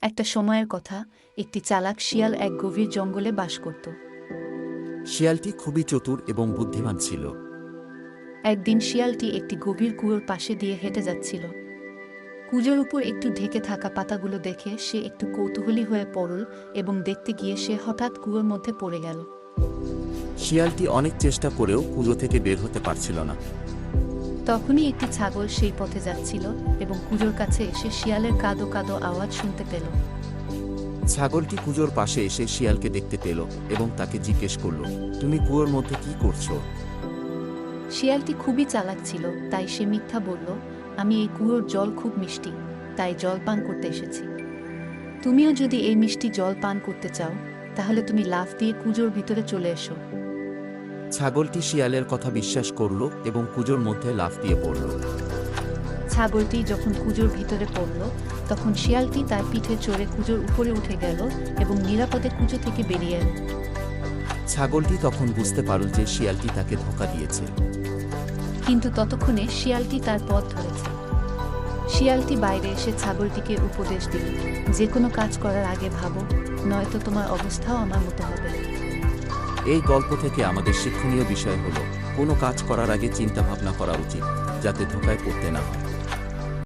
একটা সময়ের কথা, একটি চালাক শিয়াল এক গভীর জঙ্গলে বাস করত। শিয়ালটি খুবই চতুর এবং বুদ্ধিমান ছিল। একদিন শিয়ালটি একটি গভীর কুয়োর পাশে দিয়ে হেঁটে যাচ্ছিল। কুয়োর উপর একটু ঢেকে থাকা পাতাগুলো দেখে সে একটু কৌতূহলী হয়ে পড়ল এবং দেখতে গিয়ে সে হঠাৎ কুয়োর মধ্যে পড়ে গেল। শিয়ালটি অনেক চেষ্টা করেও কুয়ো থেকে বের হতে পারছিল না। তখনই একটি ছাগল সেই পথে যাচ্ছিল এবং কুয়োর কাছে এসে শিয়ালের কাঁদো কাঁদো আওয়াজ শুনতে পেল। ছাগলটি কুয়োর পাশে এসে শিয়ালকে দেখতে পেল এবং তাকে জিজ্ঞেস করল, তুমি কুয়োর মধ্যে কি করছো? শিয়ালটি খুবই চালাক ছিল, তাই সে মিথ্যা বলল, আমি এই কুয়োর জল খুব মিষ্টি, তাই জল পান করতে এসেছি। তুমিও যদি এই মিষ্টি জল পান করতে চাও, তাহলে তুমি লাফ দিয়ে কুয়োর ভিতরে চলে এসো। ছাগলটি শিয়ালের কথা বিশ্বাস করল এবং কুয়োর মধ্যে লাফ দিয়ে পড়ল। ছাগলটি যখন কুয়োর ভিতরে পড়ল, তখন শিয়ালটি তার পিঠে চড়ে কুয়োর উপরে উঠে গেল এবং নিরাপদে কুয়ো থেকে বেরিয়ে এল। ছাগলটি তখন বুঝতে পারল যে শিয়ালটি তাকে ধোঁকা দিয়েছে। কিন্তু ততক্ষণে শিয়ালটি তার পথ ধরেছে। শিয়ালটি বাইরে এসে ছাগলটিকে উপদেশ দিল, যে কোনো কাজ করার আগে ভাবো, নয়তো তোমার অবস্থাও আমার মতো হবে। এই গল্প থেকে আমাদের শিক্ষণীয় বিষয় হলো, কোনো কাজ করার আগে চিন্তা ভাবনা করা উচিত, যাতে ধোঁকায় পড়তে না হয়।